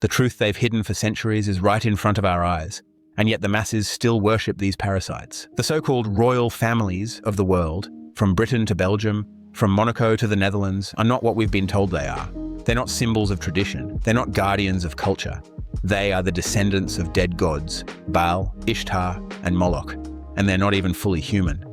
The truth they've hidden for centuries is right in front of our eyes, and yet the masses still worship these parasites. The so-called royal families of the world, from Britain to Belgium, from Monaco to the Netherlands, are not what we've been told they are. They're not symbols of tradition. They're not guardians of culture. They are the descendants of dead gods, Baal, Ishtar, and Moloch, and they're not even fully human.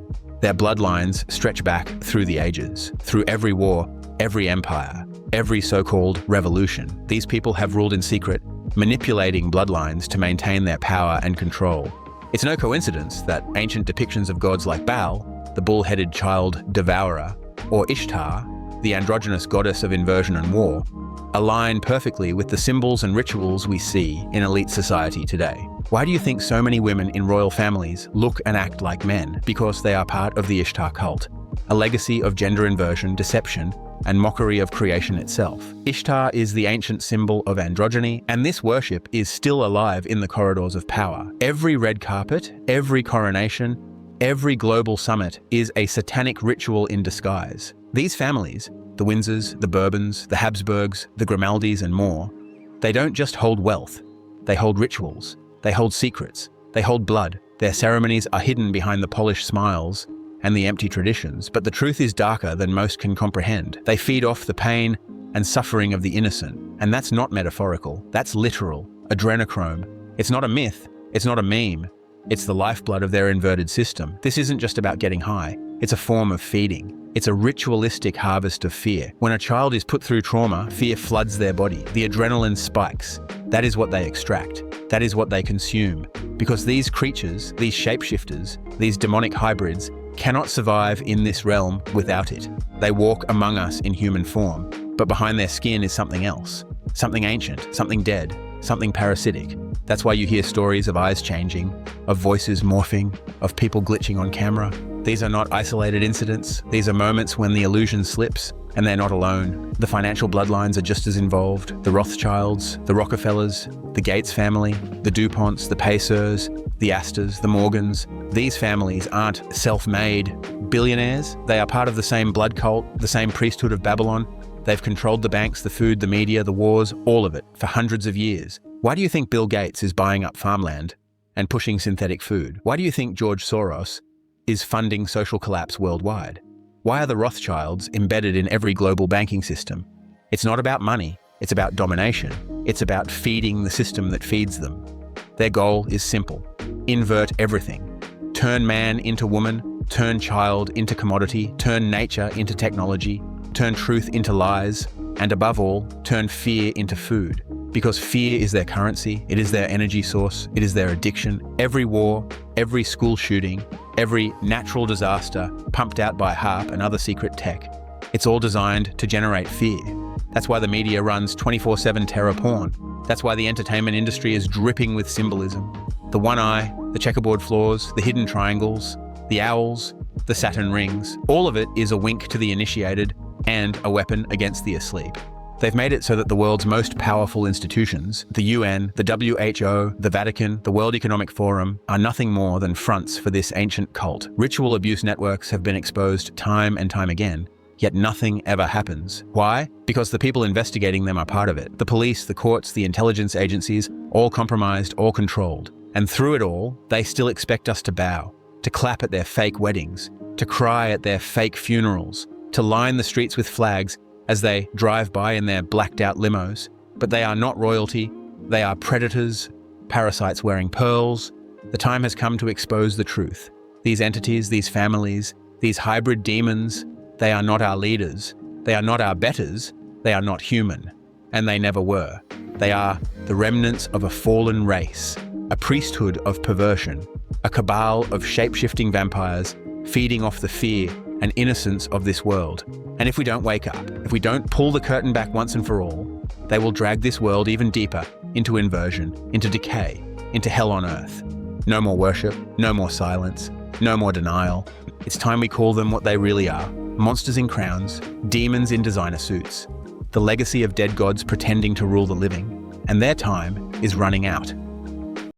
Their bloodlines stretch back through the ages, through every war, every empire, every so-called revolution. These people have ruled in secret, manipulating bloodlines to maintain their power and control. It's no coincidence that ancient depictions of gods like Baal, the bull-headed child devourer, or Ishtar, the androgynous goddess of inversion and war, align perfectly with the symbols and rituals we see in elite society today. Why do you think so many women in royal families look and act like men? Because they are part of the Ishtar cult, a legacy of gender inversion, deception, and mockery of creation itself. Ishtar is the ancient symbol of androgyny, and this worship is still alive in the corridors of power. Every red carpet, every coronation, every global summit is a satanic ritual in disguise. These families, the Windsors, the Bourbons, the Habsburgs, the Grimaldis, and more, they don't just hold wealth, they hold rituals, they hold secrets, they hold blood. Their ceremonies are hidden behind the polished smiles and the empty traditions, but the truth is darker than most can comprehend. They feed off the pain and suffering of the innocent, and that's not metaphorical, that's literal, adrenochrome. It's not a myth, it's not a meme, it's the lifeblood of their inverted system. This isn't just about getting high, it's a form of feeding. It's a ritualistic harvest of fear. When a child is put through trauma, fear floods their body. The adrenaline spikes. That is what they extract. That is what they consume. Because these creatures, these shapeshifters, these demonic hybrids, cannot survive in this realm without it. They walk among us in human form, but behind their skin is something else. Something ancient, something dead, something parasitic. That's why you hear stories of eyes changing, of voices morphing, of people glitching on camera. These are not isolated incidents. These are moments when the illusion slips, and they're not alone. The financial bloodlines are just as involved. The Rothschilds, the Rockefellers, the Gates family, the DuPonts, the Pacers, the Astors, the Morgans. These families aren't self-made billionaires. They are part of the same blood cult, the same priesthood of Babylon. They've controlled the banks, the food, the media, the wars, all of it, for hundreds of years. Why do you think Bill Gates is buying up farmland and pushing synthetic food? Why do you think George Soros is funding social collapse worldwide? Why are the Rothschilds embedded in every global banking system? It's not about money, it's about domination. It's about feeding the system that feeds them. Their goal is simple: invert everything. Turn man into woman, turn child into commodity, turn nature into technology, turn truth into lies, and above all, turn fear into food. Because fear is their currency, it is their energy source, it is their addiction. Every war, every school shooting, every natural disaster pumped out by HAARP and other secret tech, it's all designed to generate fear. That's why the media runs 24/7 terror porn. That's why the entertainment industry is dripping with symbolism. The one eye, the checkerboard floors, the hidden triangles, the owls, the Saturn rings, all of it is a wink to the initiated and a weapon against the asleep. They've made it so that the world's most powerful institutions, the UN, the WHO, the Vatican, the World Economic Forum, are nothing more than fronts for this ancient cult. Ritual abuse networks have been exposed time and time again, yet nothing ever happens. Why? Because the people investigating them are part of it. The police, the courts, the intelligence agencies, all compromised, all controlled. And through it all, they still expect us to bow, to clap at their fake weddings, to cry at their fake funerals, to line the streets with flags as they drive by in their blacked-out limos. But they are not royalty, they are predators, parasites wearing pearls. The time has come to expose the truth. These entities, these families, these hybrid demons, they are not our leaders, they are not our betters, they are not human, and they never were. They are the remnants of a fallen race, a priesthood of perversion, a cabal of shape-shifting vampires feeding off the fear and innocence of this world. And if we don't wake up, if we don't pull the curtain back once and for all, they will drag this world even deeper into inversion, into decay, into hell on earth. No more worship, no more silence, no more denial. It's time we call them what they really are: monsters in crowns, demons in designer suits, the legacy of dead gods pretending to rule the living. And their time is running out.